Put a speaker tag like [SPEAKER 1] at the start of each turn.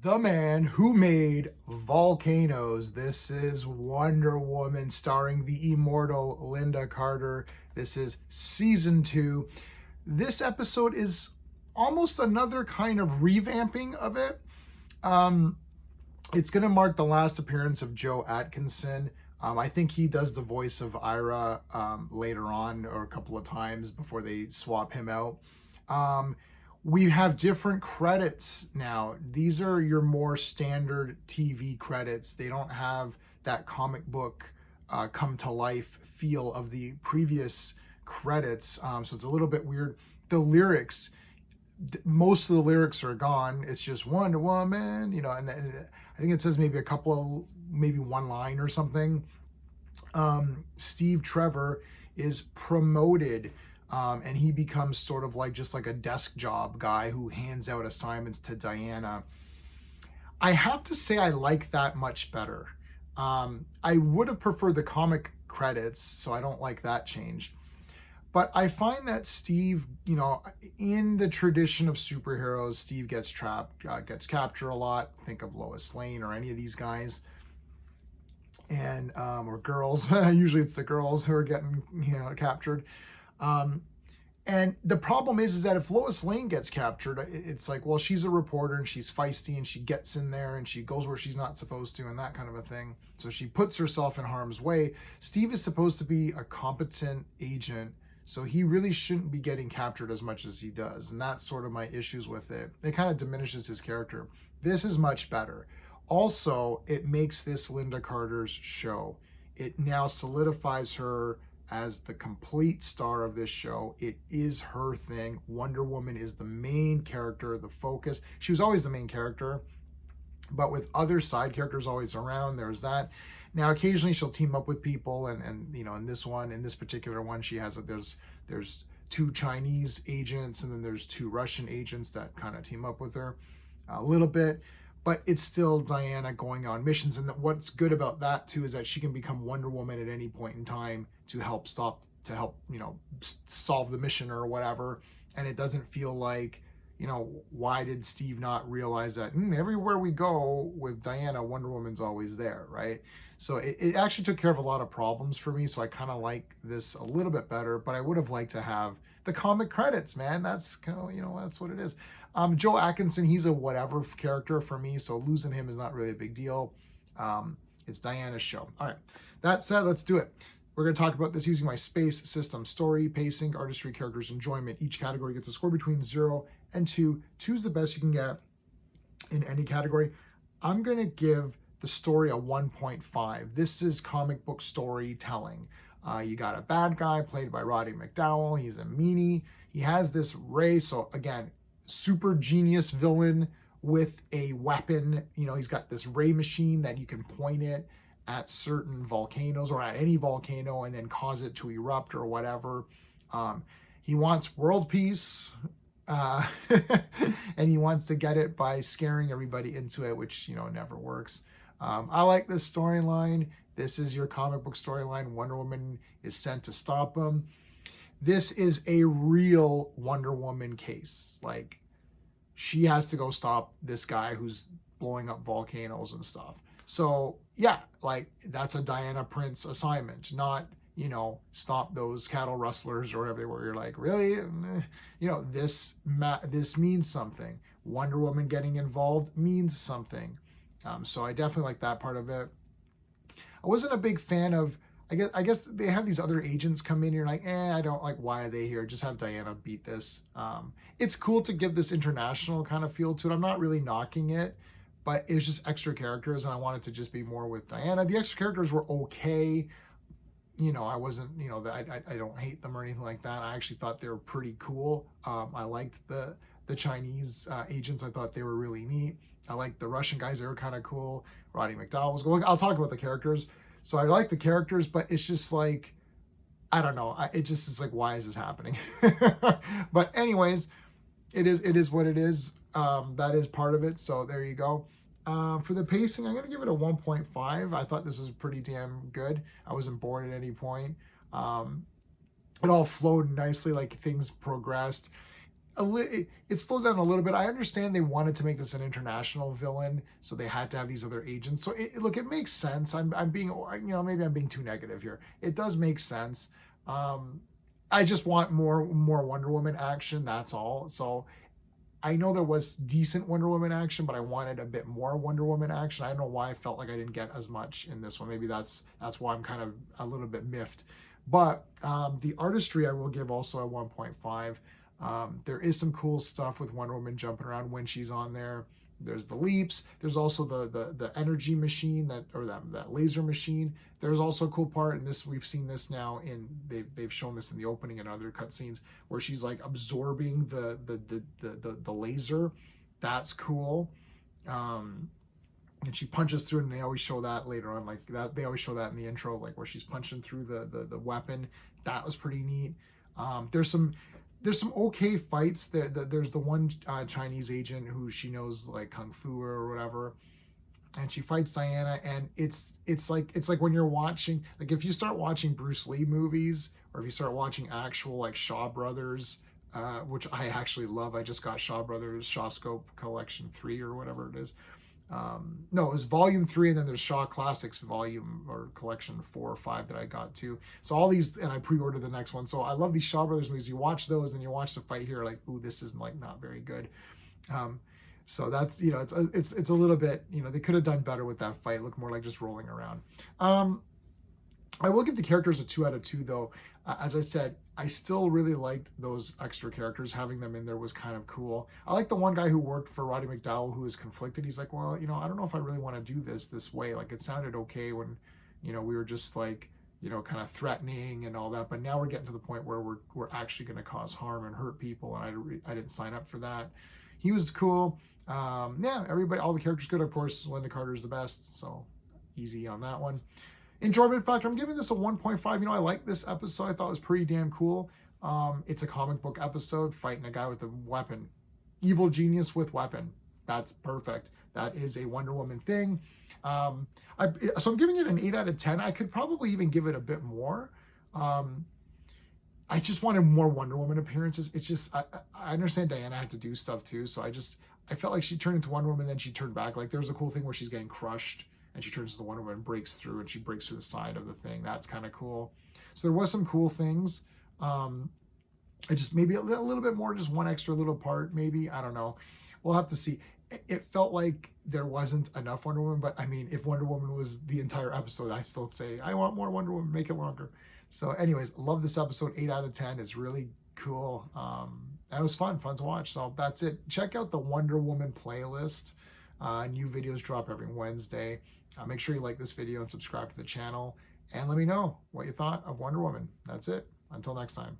[SPEAKER 1] The man who made Volcanoes. This is Wonder Woman starring the immortal Linda Carter. This is season 2. This episode is almost another kind of revamping of it. Um, it's going to mark the last appearance of Joe Atkinson. I think he does the voice of Ira later on, or a couple of times before they swap him out. Um, we have different credits now. These are your more standard TV credits. They don't have that comic book come to life feel of the previous credits. So it's a little bit weird. The lyrics, most of the lyrics are gone. It's just Wonder Woman, and I think it says maybe maybe one line or something. Steve Trevor is promoted, and he becomes sort of like just like a desk job guy who hands out assignments to Diana. I have to say I like that much better. I would have preferred the comic credits, so I don't like that change. But I find that Steve, in the tradition of superheroes, Steve gets trapped, gets captured a lot. Think of Lois Lane or any of these guys, and or girls. Usually it's the girls who are getting captured. And the problem is that if Lois Lane gets captured, it's like, well, she's a reporter and she's feisty and she gets in there and she goes where she's not supposed to and that kind of a thing. So she puts herself in harm's way. Steve is supposed to be a competent agent, so he really shouldn't be getting captured as much as he does. And that's sort of my issues with it. It kind of diminishes his character. This is much better. Also, it makes this Linda Carter's show. It now solidifies her as the complete star of this show. It is her thing. Wonder Woman is the main character, the focus. She was always the main character, but with other side characters always around, there's that. Now, occasionally she'll team up with people, and in this particular one, she has there's two Chinese agents, and then there's two Russian agents that kind of team up with her a little bit. But it's still Diana going on missions, and what's good about that too is that she can become Wonder Woman at any point in time to help solve the mission or whatever. And it doesn't feel like, why did Steve not realize that everywhere we go with Diana, Wonder Woman's always there, right? So it actually took care of a lot of problems for me. So I kind of like this a little bit better, but I would have liked to have the comic credits, man. That's kind of, that's what it is. Joe Atkinson, he's a whatever character for me, so losing him is not really a big deal. It's Diana's show. All right, that said, let's do it. We're going to talk about this using my space system: story, pacing, artistry, characters, enjoyment. Each category gets a score between 0 and 2. 2 is the best you can get in any category. I'm going to give the story a 1.5. This is comic book storytelling. You got a bad guy played by Roddy McDowall. He's a meanie. He has this ray. So again, super genius villain with a weapon. He's got this ray machine that you can point it at certain volcanoes or at any volcano and then cause it to erupt or whatever. He wants world peace, and he wants to get it by scaring everybody into it, which never works. I like this storyline. This is your comic book storyline. Wonder Woman is sent to stop him. This is a real Wonder Woman case. Like, she has to go stop this guy who's blowing up volcanoes and stuff. So yeah, like, that's a Diana Prince assignment, not, stop those cattle rustlers or whatever they were. You're like, really? This means something. Wonder Woman getting involved means something. So I definitely like that part of it. I wasn't a big fan of, I guess they have these other agents come in. You're like, I don't like, why are they here? Just have Diana beat this. It's cool to give this international kind of feel to it. I'm not really knocking it, but it's just extra characters, and I wanted to just be more with Diana. The extra characters were okay. I wasn't, I don't hate them or anything like that. I actually thought they were pretty cool. I liked the Chinese agents. I thought they were really neat. I liked the Russian guys. They were kind of cool. Roddy McDowall was cool. I'll talk about the characters. So I like the characters, but it's just like, I don't know. It's like, why is this happening? But anyways, it is what it is. That is part of it. So there you go. For the pacing, I'm going to give it a 1.5. I thought this was pretty damn good. I wasn't bored at any point. It all flowed nicely, like things progressed. it slowed down a little bit. I understand they wanted to make this an international villain, so they had to have these other agents. So look, it makes sense. I'm being, maybe I'm being too negative here. It does make sense. Um, I just want more Wonder Woman action. That's all. So I know there was decent Wonder Woman action, but I wanted a bit more Wonder Woman action. I don't know why I felt like I didn't get as much in this one. Maybe that's why I'm kind of a little bit miffed. But the artistry I will give also a 1.5. There is some cool stuff with Wonder Woman jumping around when she's on there. There's the leaps. There's also the energy machine that laser machine. There's also a cool part, and this we've seen this now in they've shown this in the opening and other cutscenes where she's like absorbing the laser. That's cool. And she punches through it, and they always show that later on, like that they always show that in the intro, like where she's punching through the weapon. That was pretty neat. There's some okay fights. There's the one Chinese agent who she knows like kung fu or whatever, and she fights Diana, and it's like when you're watching, like if you start watching Bruce Lee movies, or if you start watching actual like Shaw Brothers, which I actually love. I just got Shaw Brothers Shawscope Collection 3 or whatever it is. No, it was volume 3, and then there's Shaw Classics volume or collection 4 or 5 that I got too. So all these, and I pre-ordered the next one. So I love these Shaw Brothers movies. You watch those and you watch the fight here, like, ooh, this is like not very good. So that's, it's a little bit, they could have done better with that fight. It looked more like just rolling around. I will give the characters a 2 out of 2 though. As I said, I still really liked those extra characters. Having them in there was kind of cool. I like the one guy who worked for Roddy McDowell who was conflicted. He's like, well, I don't know if I really want to do this way. Like, it sounded okay when, we were just like, kind of threatening and all that. But now we're getting to the point where we're actually going to cause harm and hurt people. And I didn't sign up for that. He was cool. Yeah, everybody, all the characters good. Of course, Linda Carter's the best. So easy on that one. Enjoyment factor, I'm giving this a 1.5. I like this episode. I thought it was pretty damn cool. It's a comic book episode fighting a guy with a weapon. Evil genius with weapon. That's perfect. That is a Wonder Woman thing. So I'm giving it an 8 out of 10. I could probably even give it a bit more. I just wanted more Wonder Woman appearances. It's just, I understand Diana had to do stuff too. So I felt like she turned into Wonder Woman, then she turned back. Like, there was a cool thing where she's getting crushed and she turns to the Wonder Woman and breaks through, and she breaks through the side of the thing. That's kind of cool. So there was some cool things. I just maybe a little bit more, just one extra little part, maybe. I don't know. We'll have to see. It felt like there wasn't enough Wonder Woman, but I mean, if Wonder Woman was the entire episode, I still say I want more Wonder Woman, make it longer. So anyways, love this episode, 8 out of 10. It's really cool. And it was fun to watch. So that's it. Check out the Wonder Woman playlist. New videos drop every Wednesday. Make sure you like this video and subscribe to the channel. And let me know what you thought of Wonder Woman. That's it. Until next time.